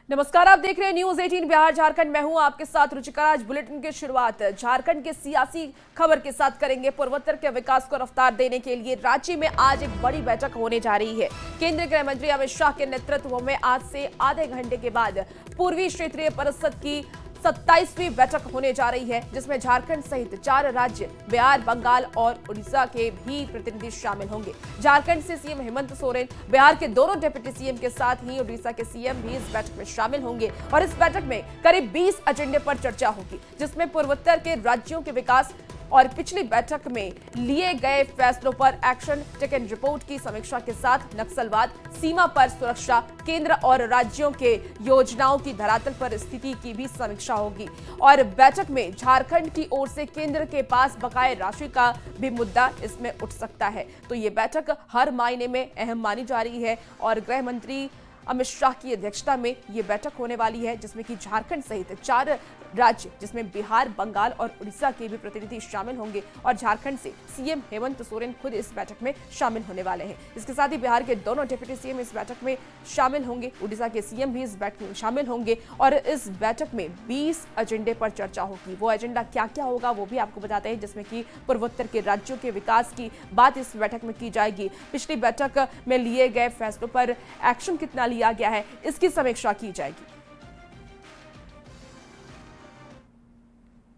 नमस्कार, आप देख रहे हैं न्यूज 18 बिहार झारखंड। मैं हूं आपके साथ रुचिका। आज बुलेटिन की शुरुआत झारखंड के सियासी खबर के साथ करेंगे। पूर्वोत्तर के विकास को रफ्तार देने के लिए राज्य में आज एक बड़ी बैठक होने जा रही है। केंद्रीय गृह मंत्री अमित शाह के नेतृत्व में आज से आधे घंटे के बाद पूर्वी क्षेत्रीय परिषद की 27वीं बैठक होने जा रही है, जिसमें झारखंड सहित 4 राज्य बिहार, बंगाल और उड़ीसा के भी प्रतिनिधि शामिल होंगे। झारखंड से सीएम हेमंत सोरेन, बिहार के दोनों डिप्टी सीएम के साथ ही उड़ीसा के सीएम भी इस बैठक में शामिल होंगे और इस बैठक में करीब 20 एजेंडे पर चर्चा होगी, जिसमें पूर्वोत्तर के राज्यों के विकास और पिछली बैठक में लिए गए फैसलों पर एक्शन टेकन रिपोर्ट की समीक्षा के साथ नक्सलवाद, सीमा पर सुरक्षा, केंद्र और राज्यों के योजनाओं की धरातल पर स्थिति की भी समीक्षा होगी। और बैठक में झारखंड की ओर से केंद्र के पास बकाये राशि का भी मुद्दा इसमें उठ सकता है। तो ये बैठक हर मायने में अहम मानी जा रही है और गृह मंत्री अमित शाह की अध्यक्षता में ये बैठक होने वाली है, जिसमें कि झारखंड सहित 4 राज्य, जिसमें बिहार, बंगाल और उड़ीसा के भी प्रतिनिधि शामिल होंगे और झारखंड से सीएम हेमंत सोरेन खुद इस बैठक में शामिल होने वाले हैं। इसके साथ ही बिहार के दोनों डिप्टी सीएम इस बैठक में शामिल होंगे, उड़ीसा के सीएम भी इस बैठक में शामिल होंगे और इस बैठक में 20 एजेंडे पर चर्चा होगी। वो एजेंडा क्या क्या होगा वो भी आपको बताते हैं, जिसमें कि पूर्वोत्तर के राज्यों के विकास की बात इस बैठक में की जाएगी। पिछली बैठक में लिए गए फैसलों पर एक्शन कितना लिया गया है, इसकी समीक्षा की जाएगी।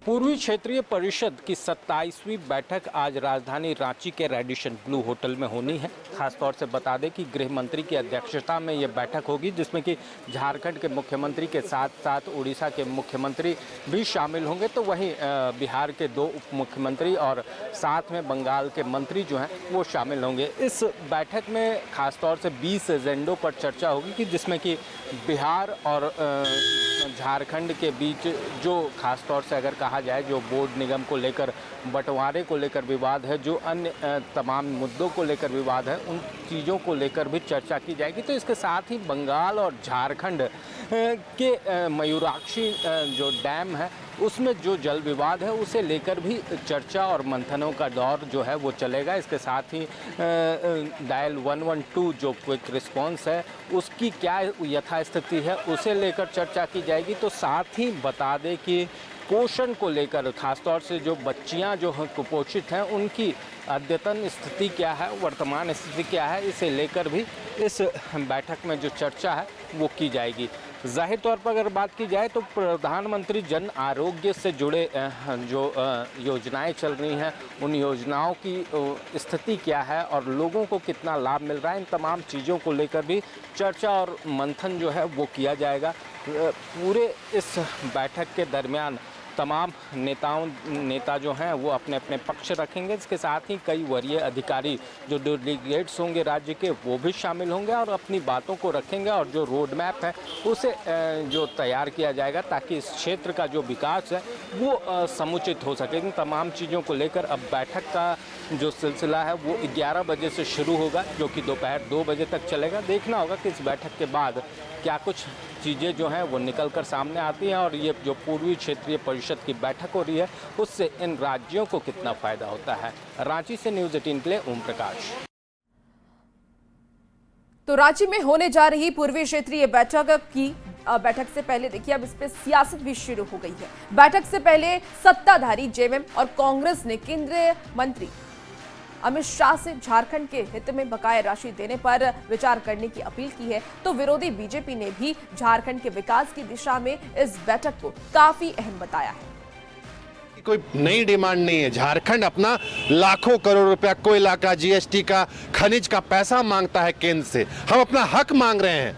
पूर्वी क्षेत्रीय परिषद की 27वीं बैठक आज राजधानी रांची के रेडिसन ब्लू होटल में होनी है। खासतौर से बता दें कि गृह मंत्री की अध्यक्षता में ये बैठक होगी, जिसमें कि झारखंड के मुख्यमंत्री के साथ साथ उड़ीसा के मुख्यमंत्री भी शामिल होंगे, तो वहीं बिहार के 2 उप मुख्यमंत्री और साथ में बंगाल के मंत्री जो हैं वो शामिल होंगे। इस बैठक में खासतौर से 20 एजेंडों पर चर्चा होगी कि जिसमें कि बिहार और झारखंड के बीच जो खासतौर से अगर कहा जाए जो बोर्ड निगम को लेकर बंटवारे को लेकर विवाद है, जो अन्य तमाम मुद्दों को लेकर विवाद है, उन चीज़ों को लेकर भी चर्चा की जाएगी। तो इसके साथ ही बंगाल और झारखंड के मयूराक्षी जो डैम है उसमें जो जल विवाद है उसे लेकर भी चर्चा और मंथनों का दौर जो है वो चलेगा। इसके साथ ही डायल 112 जो क्विक रिस्पांस है उसकी क्या यथास्थिति है उसे लेकर चर्चा की जाएगी। तो साथ ही बता दें कि पोषण को लेकर खासतौर से जो बच्चियां जो कुपोषित हैं उनकी अद्यतन स्थिति क्या है, वर्तमान स्थिति क्या है, इसे लेकर भी इस बैठक में जो चर्चा है वो की जाएगी। जाहिर तौर पर अगर बात की जाए तो प्रधानमंत्री जन आरोग्य से जुड़े जो योजनाएं चल रही हैं उन योजनाओं की स्थिति क्या है और लोगों को कितना लाभ मिल रहा है, इन तमाम चीज़ों को लेकर भी चर्चा और मंथन जो है वो किया जाएगा। पूरे इस बैठक के दरमियान तमाम नेता जो हैं वो अपने अपने पक्ष रखेंगे। इसके साथ ही कई वरीय अधिकारी जो डेलीगेट्स होंगे राज्य के वो भी शामिल होंगे और अपनी बातों को रखेंगे और जो रोड मैप है उसे जो तैयार किया जाएगा ताकि इस क्षेत्र का जो विकास है वो समुचित हो सके। इन तमाम चीज़ों को लेकर अब बैठक का जो सिलसिला है वो 11 बजे से शुरू होगा, जो कि दोपहर 2 बजे तक चलेगा। देखना होगा कि इस बैठक के बाद क्या कुछ चीज़ें जो हैं वो निकल कर सामने आती हैं और ये जो पूर्वी क्षेत्रीय परिषद की बैठक हो रही है उससे इन राज्यों को कितना फायदा होता है। रांची से न्यूज 18 के लिए ओम प्रकाश। तो रांची में होने जा रही पूर्वी क्षेत्रीय बैठक से पहले देखिए अब इस पे सियासत भी शुरू हो गई है। बैठक से पहले सत्ताधारी जेएमएम और कांग्रेस ने केंद्रीय मंत्री अमित शाह से झारखंड के हित में बकाया राशि देने पर विचार करने की अपील की है। तो विरोधी बीजेपी ने भी झारखंड के विकास की दिशा में इस बैठक को काफी अहम बताया है। कोई नई डिमांड नहीं है। झारखंड अपना लाखों करोड़ रुपया कोयला का, जीएसटी का, खनिज का पैसा मांगता है केंद्र से। हम अपना हक मांग रहे हैं,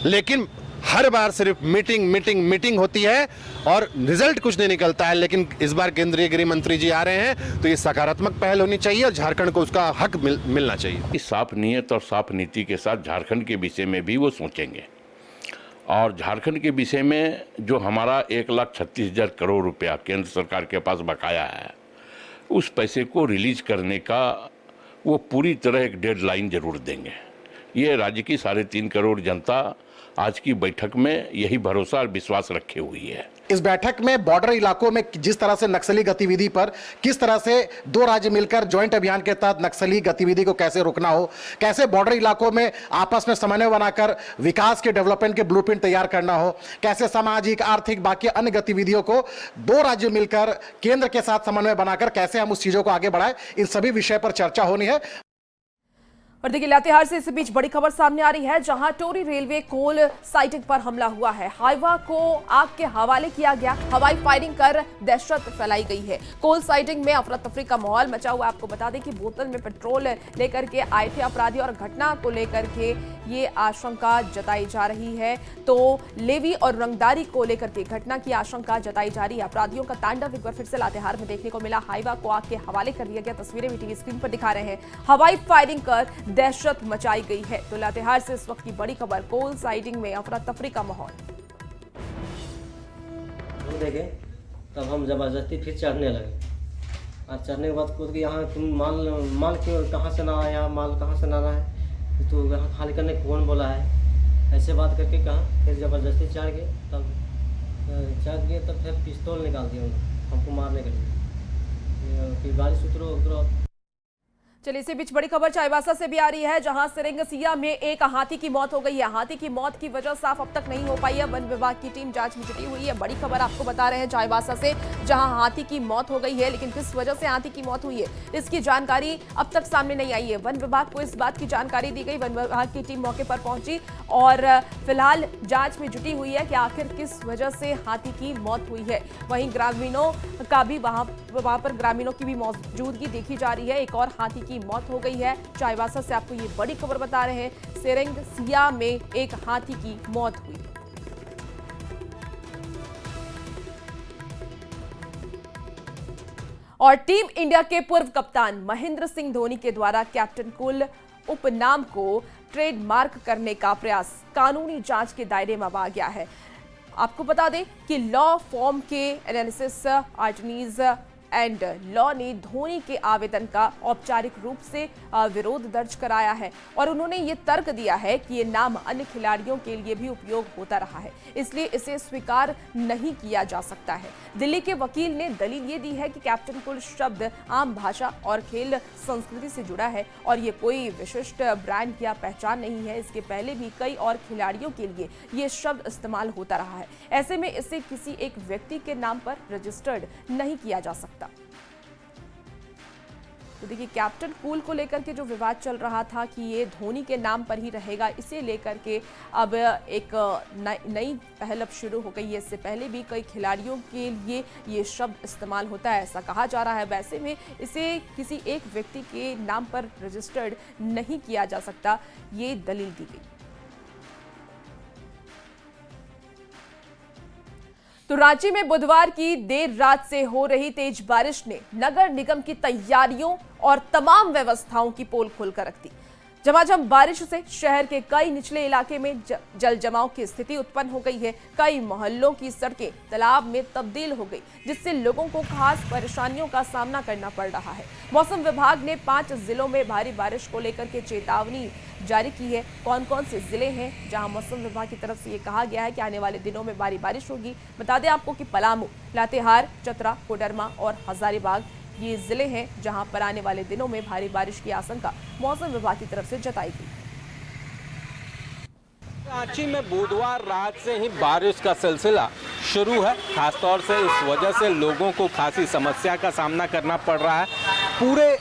लेकिन हर बार सिर्फ मीटिंग होती है और रिजल्ट कुछ नहीं निकलता है। लेकिन इस बार केंद्रीय गृह मंत्री जी आ रहे हैं तो ये सकारात्मक पहल होनी चाहिए और झारखंड को उसका हक मिलना चाहिए। इस साफ नीयत और साफ नीति के साथ झारखंड के विषय में भी वो सोचेंगे और झारखंड के विषय में जो हमारा 1,36,000 करोड़ रुपया केंद्र सरकार के पास बकाया है उस पैसे को रिलीज करने का वो पूरी तरह एक डेडलाइन जरूर देंगे। ये राज्य की 3.5 करोड़ जनता आज की बैठक में यही भरोसा और विश्वास रखे हुई है। इस बैठक में बॉर्डर इलाकों में जिस तरह से नक्सली गतिविधि पर किस तरह से दो राज्य मिलकर ज्वाइंट अभियान के तहत नक्सली गतिविधि को कैसे रोकना हो, कैसे बॉर्डर इलाकों में आपस में समन्वय बनाकर विकास के डेवलपमेंट के ब्लूप्रिंट तैयार करना हो, कैसे सामाजिक आर्थिक बाकी अन्य गतिविधियों को दो राज्य मिलकर केंद्र के साथ समन्वय बनाकर कैसे हम उस चीजों को आगे बढ़ाएं, इन सभी विषय पर चर्चा होनी है। और देखिए लातेहार से इस बीच बड़ी खबर सामने आ रही है, जहां टोरी रेलवे कोल साइटिंग पर हमला हुआ है। हाइवा को आग के हवाले किया गया, हवाई फायरिंग कर दहशत फैलाई गई है। कोल साइटिंग में अफरा तफरी का माहौल मचा हुआ है। आपको बता दें कि बोतल में पेट्रोल लेकर के आए थे अपराधी और घटना को लेकर के ये आशंका जताई जा रही है। तो लेवी और रंगदारी को लेकर के घटना की आशंका जताई जा रही है। अपराधियों का तांडव एक बार फिर से लातेहार में देखने को मिला। हाइवा को आग के हवाले कर दिया गया, तस्वीरें भी टीवी स्क्रीन पर दिखा रहे हैं। हवाई फायरिंग कर दहशत मचाई गई है। तो लातेहार से इस वक्त की बड़ी खबर, कोल साइटिंग में अफरा तफरी का माहौल। देखे तब हम जबरदस्ती फिर चढ़ने लगे और चढ़ने के बाद कूद के यहाँ तुम माल क्यों कहाँ से ना आया, माल कहाँ से ना रहा है, तो यहाँ खाली करने कौन बोला है, ऐसे बात करके कहा। फिर ज़बरदस्ती चढ़ गए, तब फिर पिस्तौल निकाल दिया हमको मारने के लिए। फिर गाड़ी से उतरो। चलिए इसी बीच बड़ी खबर चाईबासा से भी आ रही है, जहां सिरंगसिया में एक हाथी की मौत हो गई है। हाथी की मौत की वजह साफ अब तक नहीं हो पाई है। वन विभाग की टीम जांच में जुटी हुई है। बड़ी खबर आपको बता रहे हैं चाईबासा से, जहां हाथी की मौत हो गई है, लेकिन किस वजह से हाथी की मौत हुई है इसकी जानकारी अब तक सामने नहीं आई है। वन विभाग को इस बात की जानकारी दी गई, वन विभाग की टीम मौके पर पहुंची और फिलहाल जांच में जुटी हुई है कि आखिर किस वजह से हाथी की मौत हुई है। वहीं ग्रामीणों का भी वहां पर ग्रामीणों की भी मौजूदगी देखी जा रही है। एक और हाथी की मौत हो गई है। चाईबासा से आपको ये बड़ी खबर बता रहे हैं, सिरंगसिया में एक हाथी की मौत हुई। और टीम इंडिया के पूर्व कप्तान महेंद्र सिंह धोनी के द्वारा कैप्टन कूल उपनाम को ट्रेडमार्क करने का प्रयास कानूनी जांच के दायरे में आ गया है। आपको बता दें कि लॉ फॉर्म के एनालिसिस अटॉर्नीज एंड लॉ ने धोनी के आवेदन का औपचारिक रूप से विरोध दर्ज कराया है और उन्होंने ये तर्क दिया है कि ये नाम अन्य खिलाड़ियों के लिए भी उपयोग होता रहा है, इसलिए इसे स्वीकार नहीं किया जा सकता है। दिल्ली के वकील ने दलील ये दी है कि कैप्टन कूल शब्द आम भाषा और खेल संस्कृति से जुड़ा है और ये कोई विशिष्ट ब्रांड या पहचान नहीं है। इसके पहले भी कई और खिलाड़ियों के लिए ये शब्द इस्तेमाल होता रहा है। ऐसे में इसे किसी एक व्यक्ति के नाम पर रजिस्टर्ड नहीं किया जा सकता। तो देखिए कैप्टन कूल को लेकर के जो विवाद चल रहा था कि ये धोनी के नाम पर ही रहेगा, इसे लेकर के अब एक नई पहल अब शुरू हो गई है। इससे पहले भी कई खिलाड़ियों के लिए ये शब्द इस्तेमाल होता है, ऐसा कहा जा रहा है। वैसे में इसे किसी एक व्यक्ति के नाम पर रजिस्टर्ड नहीं किया जा सकता, ये दलील दी गई। तो रांची में बुधवार की देर रात से हो रही तेज बारिश ने नगर निगम की तैयारियों और तमाम व्यवस्थाओं की पोल खोलकर रख दी। झमाझम बारिश से शहर के कई निचले इलाके में जल जमाव की स्थिति उत्पन्न हो गई है। कई मोहल्लों की सड़कें तालाब में तब्दील हो गई, जिससे लोगों को खास परेशानियों का सामना करना पड़ रहा है। मौसम विभाग ने 5 जिलों में भारी बारिश को लेकर के चेतावनी जारी की है। कौन कौन से जिले हैं जहां मौसम विभाग की तरफ से ये कहा गया है कि आने वाले दिनों में भारी बारिश होगी? बता दें आपको कि पलामू, लातेहार, चतरा, कोडरमा और हजारीबाग ये जिले हैं जहां पर आने वाले दिनों में भारी बारिश की आशंका मौसम विभाग की तरफ से जताई गई। रांची में बुधवार रात से ही बारिश का सिलसिला शुरू है। खासतौर से इस वजह से लोगों को खासी समस्या का सामना करना पड़ रहा है। पूरे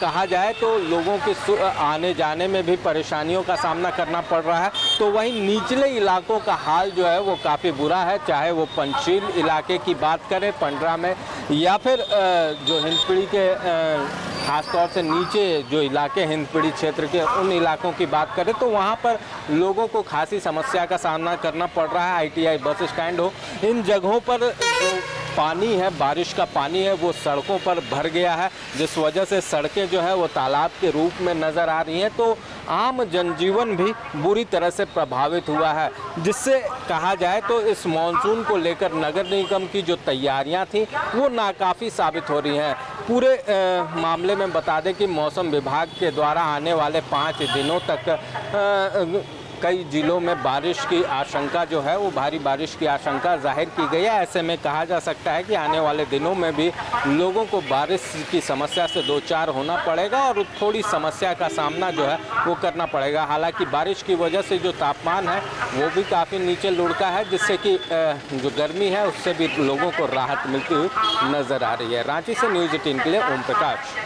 कहा जाए तो लोगों के आने जाने में भी परेशानियों का सामना करना पड़ रहा है। तो वहीं निचले इलाकों का हाल जो है वो काफ़ी बुरा है, चाहे वो पंचशील इलाके की बात करें पंडरा में, या फिर जो हिंदपीढ़ी के खासतौर से नीचे जो इलाके हिंदपीढ़ी क्षेत्र के उन इलाकों की बात करें तो वहाँ पर लोगों को खासी समस्या का सामना करना पड़ रहा है। ITI बस स्टैंड हो, इन जगहों पर जो पानी है, बारिश का पानी है, वो सड़कों पर भर गया है, जिस वजह से सड़कें जो है वो तालाब के रूप में नज़र आ रही हैं। तो आम जनजीवन भी बुरी तरह से प्रभावित हुआ है, जिससे कहा जाए तो इस मानसून को लेकर नगर निगम की जो तैयारियां थी वो नाकाफ़ी साबित हो रही हैं। पूरे मामले में बता दें कि मौसम विभाग के द्वारा आने वाले 5 दिनों तक कई जिलों में बारिश की आशंका जो है वो भारी बारिश की आशंका जाहिर की गई है। ऐसे में कहा जा सकता है कि आने वाले दिनों में भी लोगों को बारिश की समस्या से दो चार होना पड़ेगा और थोड़ी समस्या का सामना जो है वो करना पड़ेगा। हालांकि बारिश की वजह से जो तापमान है वो भी काफ़ी नीचे लुढ़का है, जिससे कि जो गर्मी है उससे भी लोगों को राहत मिलती हुई नजर आ रही है। रांची से न्यूज़ 18 के लिए ओम प्रकाश।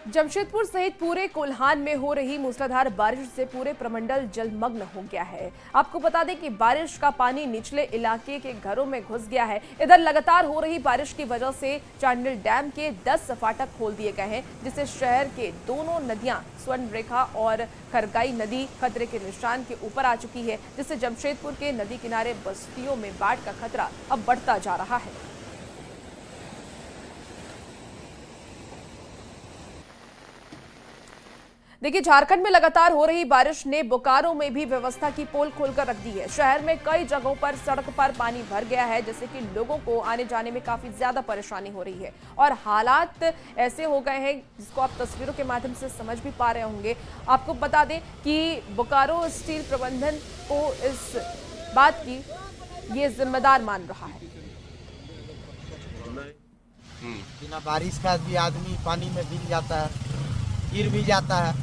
जमशेदपुर सहित पूरे कोल्हान में हो रही मूसलाधार बारिश से पूरे प्रमंडल जलमग्न हो गया है। आपको बता दें कि बारिश का पानी निचले इलाके के घरों में घुस गया है। इधर लगातार हो रही बारिश की वजह से चांडिल डैम के 10 फाटक खोल दिए गए हैं, जिससे शहर के दोनों नदियां स्वर्ण रेखा और खरगाई नदी खतरे के निशान के ऊपर आ चुकी है, जिससे जमशेदपुर के नदी किनारे बस्तियों में बाढ़ का खतरा अब बढ़ता जा रहा है। देखिए, झारखंड में लगातार हो रही बारिश ने बोकारो में भी व्यवस्था की पोल खोलकर रख दी है। शहर में कई जगहों पर सड़क पर पानी भर गया है, जिससे कि लोगों को आने जाने में काफी ज्यादा परेशानी हो रही है और हालात ऐसे हो गए हैं जिसको आप तस्वीरों के माध्यम से समझ भी पा रहे होंगे। आपको बता दें कि बोकारो स्टील प्रबंधन को इस बात की ये जिम्मेदार मान रहा है। बिना बारिश का भी आदमी पानी में भीग जाता है, गिर भी जाता है।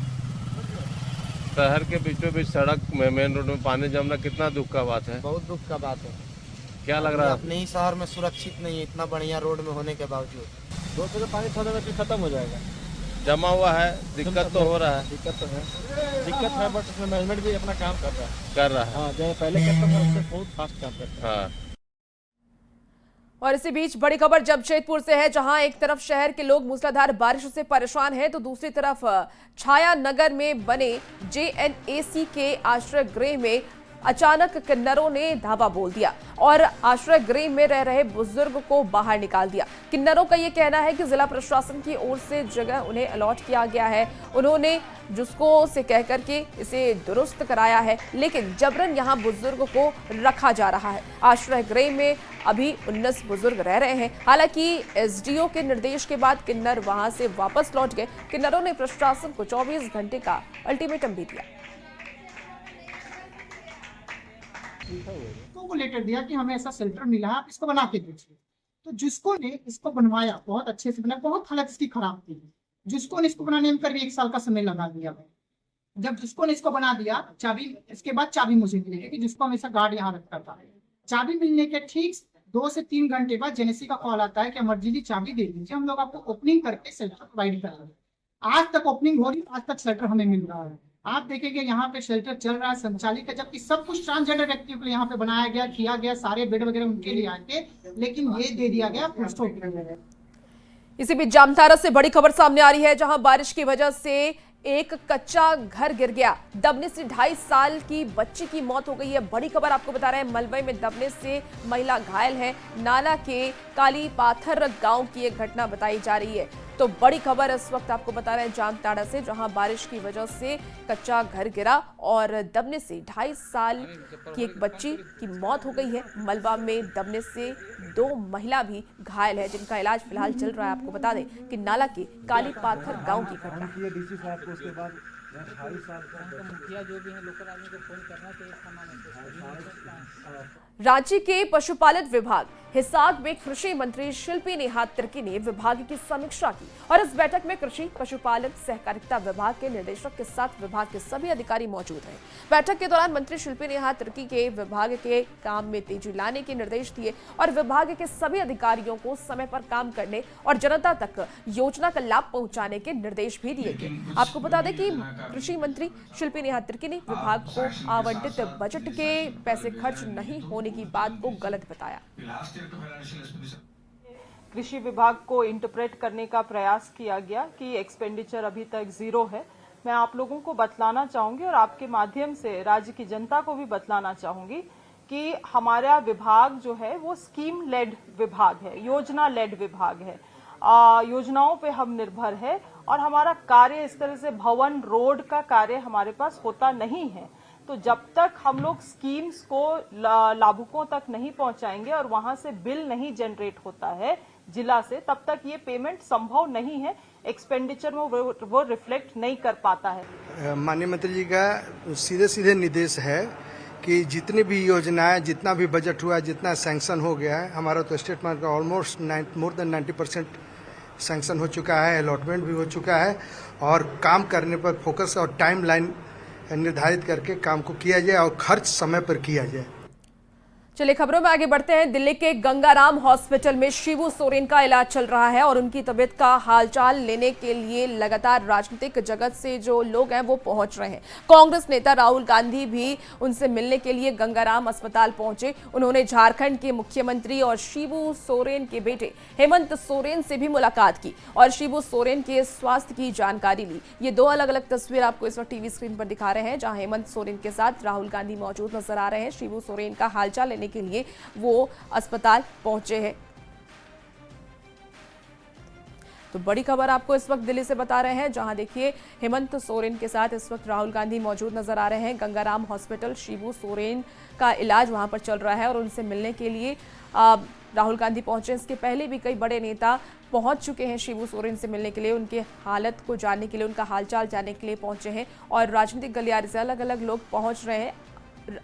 शहर के बीचों बीच सड़क में मेन रोड में पानी जमना कितना दुख का बात है। बहुत दुख का बात है। क्या लग रहा है? अपने ही शहर में सुरक्षित नहीं है, इतना बढ़िया रोड में होने के बावजूद। रोड पे पानी थोड़ा देर खत्म हो जाएगा। जमा हुआ है, दिक्कत तो हो रहा है। दिक्कत है बट उसमें मैनेजमेंट भी अपना काम कर रहा है। हाँ, जो पहले करता था उससे बहुत फास्ट काम करता है। हाँ। और इसी बीच बड़ी खबर जमशेदपुर से है, जहां एक तरफ शहर के लोग मूसलाधार बारिश से परेशान हैं, तो दूसरी तरफ छाया नगर में बने JNAC के आश्रय गृह में अचानक किन्नरों ने धावा बोल दिया और आश्रय गृह में रह रहे बुजुर्ग को बाहर निकाल दिया। किन्नरों का यह कहना है कि जिला प्रशासन की ओर से जगह उन्हें अलॉट किया गया है। उन्होंने जुस्को से कहकर के इसे दुरुस्त कराया है, लेकिन जबरन यहां बुजुर्ग को रखा जा रहा है। आश्रय गृह में अभी 19 बुजुर्ग रह रहे हैं। हालांकि SDO के निर्देश के बाद किन्नर वहां से वापस लौट गए। किन्नरों ने प्रशासन को 24 घंटे का अल्टीमेटम भी दिया। को लेटर दिया कि हमें ऐसा शेल्टर मिला है, आप इसको बना के दीजिए। तो जिसको ने इसको बनवाया, बहुत अच्छे से बना, बहुत हालत इसकी खराब थी। जिसको ने इसको बनाने में करीब 1 साल का समय लगा दिया। जब जिसको ने इसको बना दिया, चाबी इसके बाद चाबी मुझे मिली कि जिसको हमेशा गार्ड यहाँ रखता था। चाबी मिलने के ठीक 2 से 3 घंटे बाद JNAC का कॉल आता है कि इमरजेंसी चाबी दे दीजिए, हम लोग आपको ओपनिंग करके शेल्टर प्रोवाइड कर रहे हैं। आज तक ओपनिंग हो रही, आज तक शेल्टर हमें मिल रहा है। आप देखेंगे यहाँ पे शेल्टर चल रहा है, संचालित है, जबकि सब कुछ ट्रांसजेंडर व्यक्तियों के लिए यहाँ पे बनाया गया, किया गया, सारे बेड वगैरह उनके लिए आए थे, लेकिन ये दे दिया गया। इसी बीच जामताड़ा से बड़ी खबर सामने आ रही है, जहां बारिश की वजह से एक कच्चा घर गिर गया। दबने से 2.5 साल की बच्ची की मौत हो गई है। बड़ी खबर आपको बता रहे हैं, मलबे में दबने से महिला घायल है। नाला के काली पाथर गांव की एक घटना बताई जा रही है। तो बड़ी खबर इस वक्त आपको बता रहे हैं जामताड़ा से, जहां बारिश की वजह से कच्चा घर गिरा और दबने से 2.5 साल की एक बच्ची की मौत हो गई है। मलबा में दबने से 2 महिला भी घायल है, जिनका इलाज फिलहाल चल रहा है। आपको बता दें कि नाला के काली पाथर गांव की घटना है। उसके बाद 28 साल का मुखिया जो भी है लोकल आदमी को फोन करना चाहिए। रांची के पशुपालन विभाग हिसार में कृषि मंत्री शिल्पी नेहा तिर्की ने विभाग की समीक्षा की और इस बैठक में कृषि पशुपालन सहकारिता विभाग के निदेशक के साथ विभाग के सभी अधिकारी मौजूद रहे। बैठक के दौरान मंत्री शिल्पी नेहा तिर्की के विभाग के काम में तेजी लाने के निर्देश दिए और विभाग के सभी अधिकारियों को समय पर काम करने और जनता तक योजना का लाभ पहुंचाने के निर्देश भी दिए गए। आपको बता दें कि कृषि मंत्री शिल्पी नेहा तिर्की ने विभाग को आवंटित बजट के पैसे खर्च नहीं होने की बात को गलत बताया। कृषि विभाग को इंटरप्रेट करने का प्रयास किया गया कि एक्सपेंडिचर अभी तक 0 है। मैं आप लोगों को बतलाना चाहूंगी और आपके माध्यम से राज्य की जनता को भी बतलाना चाहूंगी कि हमारा विभाग जो है वो स्कीम लेड विभाग है, योजना लेड विभाग है। योजनाओं पे हम निर्भर है और हमारा कार्य इस तरह से भवन रोड का कार्य हमारे पास होता नहीं है। तो जब तक हम लोग स्कीम्स को लाभुकों तक नहीं पहुंचाएंगे और वहां से बिल नहीं जनरेट होता है जिला से, तब तक ये पेमेंट संभव नहीं है। एक्सपेंडिचर में वो रिफ्लेक्ट नहीं कर पाता है। माननीय मंत्री जी का सीधे सीधे निर्देश है कि जितनी भी योजनाएं, जितना भी बजट हुआ है, जितना सैंक्शन हो गया है, हमारा तो स्टेट में ऑलमोस्ट मोर देन 90% सैंक्शन हो चुका है, अलॉटमेंट भी हो चुका है और काम करने पर फोकस और टाइम लाइन निर्धारित करके काम को किया जाए और खर्च समय पर किया जाए। चलिए खबरों में आगे बढ़ते हैं। दिल्ली के गंगाराम हॉस्पिटल में शिबू सोरेन का इलाज चल रहा है और उनकी तबीयत का हालचाल लेने के लिए लगातार राजनीतिक जगत से जो लोग हैं वो पहुंच रहे हैं। कांग्रेस नेता राहुल गांधी भी उनसे मिलने के लिए गंगाराम अस्पताल पहुंचे। उन्होंने झारखंड के मुख्यमंत्री और शिबू सोरेन के बेटे हेमंत सोरेन से भी मुलाकात की और शिबू सोरेन के स्वास्थ्य की जानकारी ली। ये दो अलग अलग तस्वीर आपको इस वक्त टीवी स्क्रीन पर दिखा रहे हैं, जहां हेमंत सोरेन के साथ राहुल गांधी मौजूद नजर आ रहे हैं। शिबू सोरेन का हालचाल के लिए वो अस्पताल पहुंचे हैं। तो बड़ी खबर आपको इस वक्त दिल्ली से बता रहे हैं, जहां देखिए हेमंत सोरेन के साथ इस वक्त राहुल गांधी मौजूद नजर आ रहे हैं। गंगाराम हॉस्पिटल शिबू सोरेन का इलाज वहां पर चल रहा है और उनसे मिलने के लिए राहुल गांधी पहुंचे। इसके पहले भी कई बड़े नेता पहुंच चुके हैं शिबू सोरेन से मिलने के लिए, उनके हालत को जानने के लिए, उनका हालचाल जानने के लिए पहुंचे हैं और राजनीतिक गलियारे से अलग अलग लोग पहुंच रहे हैं।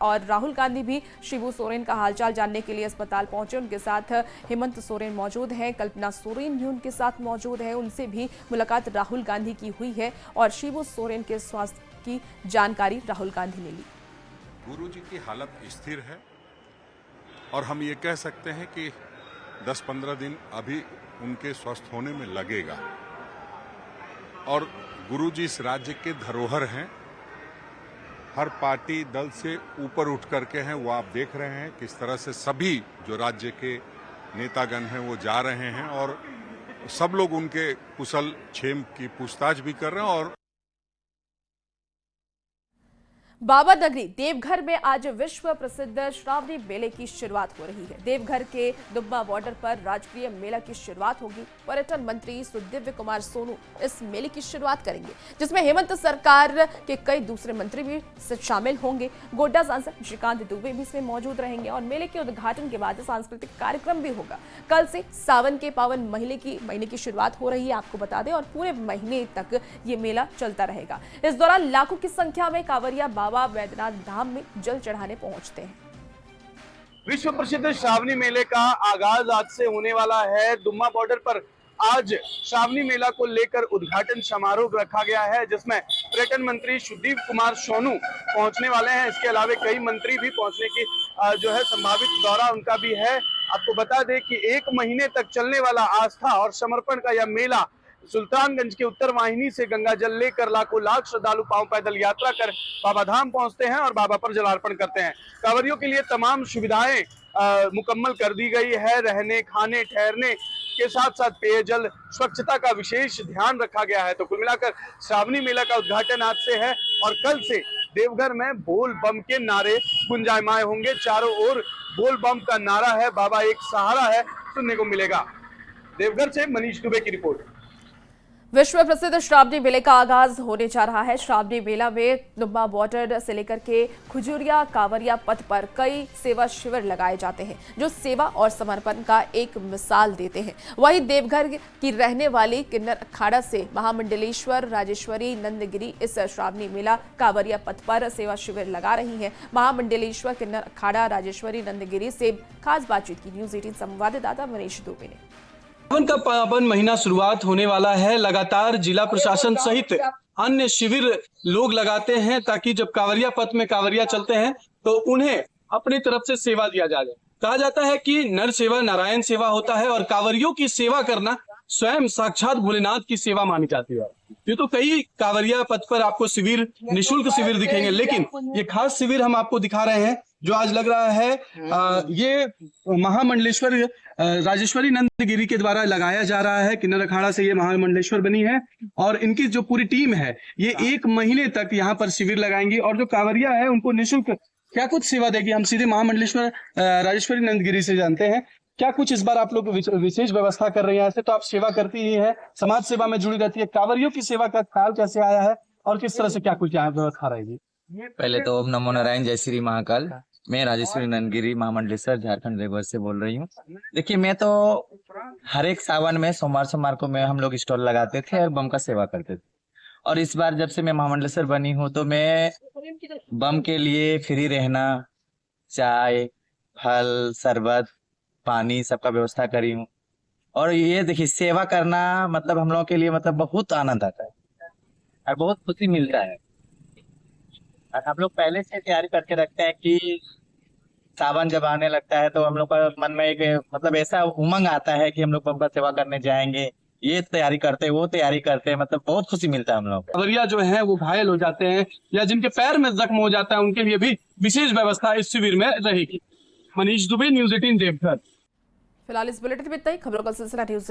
और राहुल गांधी भी शिबू सोरेन का हालचाल जानने के लिए अस्पताल पहुंचे। उनके साथ हेमंत सोरेन मौजूद हैं, कल्पना सोरेन भी उनके साथ मौजूद है। उनसे भी मुलाकात राहुल गांधी की हुई है और शिबू सोरेन के स्वास्थ्य की जानकारी राहुल गांधी ने ली। गुरुजी की हालत स्थिर है और हम ये कह सकते हैं कि 10-15 दिन अभी उनके स्वस्थ होने में लगेगा और गुरुजी इस राज्य के धरोहर हैं। हर पार्टी दल से ऊपर उठ करके हैं, वो आप देख रहे हैं किस तरह से सभी जो राज्य के नेतागण हैं वो जा रहे हैं और सब लोग उनके कुशल क्षेम की पूछताछ भी कर रहे हैं। और बाबा नगरी देवघर में आज विश्व प्रसिद्ध श्रावणी मेले की शुरुआत हो रही है। देवघर के दुब्बा बॉर्डर पर राजकीय मेला की शुरुआत होगी। पर्यटन मंत्री सुदिव्य कुमार सोनू इस मेले की शुरुआत करेंगे, जिसमें हेमंत सरकार के कई दूसरे मंत्री भी शामिल होंगे। गोड्डा सांसद श्रीकांत दुबे भी इसमें मौजूद रहेंगे और मेले के उद्घाटन के बाद सांस्कृतिक कार्यक्रम भी होगा। कल से सावन के पावन महीने की शुरुआत हो रही है, आपको बता दें, और पूरे महीने तक ये मेला चलता रहेगा। इस दौरान लाखों की संख्या में कांवरिया बाबा वैद्यनाथ धाम में जल चढ़ाने पहुंचते हैं। विश्व प्रसिद्ध श्रावणी मेले का आगाज आज से होने वाला है। दुम्मा बॉर्डर पर आज श्रावणी मेला को लेकर उद्घाटन समारोह रखा गया है, जिसमें पर्यटन मंत्री सुदीप कुमार सोनू पहुंचने वाले हैं। इसके अलावा कई मंत्री भी पहुंचने की जो है संभावित दौरा उनका भी है। आपको बता दें कि 1 महीने तक चलने वाला आस्था और समर्पण का यह मेला सुल्तानगंज के उत्तर वाहिनी से गंगा जल लेकर लाख श्रद्धालु पांव पैदल यात्रा कर बाबा धाम पहुंचते हैं और बाबा पर जलार्पण करते हैं। कांवरियों के लिए तमाम सुविधाएं मुकम्मल कर दी गई है। रहने, खाने, ठहरने के साथ साथ पेयजल, स्वच्छता का विशेष ध्यान रखा गया है। तो कुल मिलाकर श्रावणी मेला का उद्घाटन आज से है और कल से देवघर में बोल बम के नारे गुंजायमान होंगे। चारों ओर बोल बम का नारा है, बाबा एक सहारा है, सुनने को मिलेगा। देवघर से मनीष दुबे की रिपोर्ट। विश्व प्रसिद्ध श्रावणी मेले का आगाज होने जा रहा है। श्रावणी मेला में दुब्बा बॉर्डर से लेकर के खुजूरिया कांवरिया पथ पर कई सेवा शिविर लगाए जाते हैं, जो सेवा और समर्पण का एक मिसाल देते हैं। वहीं देवघर की रहने वाली किन्नर अखाड़ा से महामंडलेश्वर राजेश्वरी नंदगिरी इस श्रावणी मेला कांवरिया पथ पर सेवा शिविर लगा रही है। महामंडलेश्वर किन्नर अखाड़ा राजेश्वरी नंदगिरी से खास बातचीत की न्यूज़ 18 संवाददाता मनीष दुबे ने। सावन का पावन महीना शुरुआत होने वाला है। लगातार जिला प्रशासन सहित अन्य शिविर लोग लगाते हैं ताकि जब कांवरिया पथ में कांवरिया चलते हैं तो उन्हें अपनी तरफ से सेवा दिया जाए। कहा जाता है कि नर सेवा नारायण सेवा होता है और कांवरियों की सेवा करना स्वयं साक्षात भोलेनाथ की सेवा मानी जाती है। ये तो कई कांवरिया पथ पर आपको शिविर, निःशुल्क शिविर दिखेंगे, लेकिन ये खास शिविर हम आपको दिखा रहे हैं जो आज लग रहा है। ये महामंडलेश्वर राजेश्वरी नंदगिरी के द्वारा लगाया जा रहा है। किन्नर अखाड़ा से ये महामंडलेश्वर बनी है और इनकी जो पूरी टीम है ये 1 महीने तक यहाँ पर शिविर लगाएंगी और जो कांवरिया है उनको निःशुल्क क्या कुछ सेवा देगी। हम सीधे महामंडलेश्वर राजेश्वरी नंदगिरी से जानते हैं क्या कुछ इस बार आप लोग विशेष व्यवस्था कर रहे हैं। ऐसे तो आप सेवा करती ही है, समाज सेवा में जुड़ी रहती है, कांवरियों की सेवा का ख्याल कैसे आया है और किस तरह से क्या कुछ यहाँ व्यवस्था रहेगी? पहले तो ओम नमो नारायण, जय श्री महाकाल। मैं राजेश्वरी नंदगिरी महामंडलेश्वर झारखंड रेगवा से बोल रही हूँ। देखिए, मैं तो हर एक सावन में सोमवार को मैं हम लोग स्टॉल लगाते थे और बम का सेवा करते थे। और इस बार जब से मैं महामंडलेश्वर बनी हूँ तो मैं बम के लिए फ्री रहना, चाय, फल, शरबत, पानी सबका व्यवस्था करी हूँ। और ये देखिए, सेवा करना मतलब हम लोगों के लिए मतलब बहुत आनंद आता है और बहुत खुशी मिलता है। और हम लोग पहले से तैयारी करके रखते हैं कि सावन जब आने लगता है तो हम लोग का मन में एक मतलब ऐसा उमंग आता है कि हम लोग बम का सेवा करने जाएंगे, ये तैयारी करते हैं, वो तैयारी करते हैं, मतलब बहुत खुशी मिलता है हम लोग। कांवरिया जो है वो घायल हो जाते हैं या जिनके पैर में जख्म हो जाता है, उनके लिए भी विशेष व्यवस्था इस शिविर में रहेगी। मनीष दुबे, न्यूज़ 18 देवघर। फिलहाल इस बुलेटिन में इतना ही। खबरों का सिलसिला न्यूज़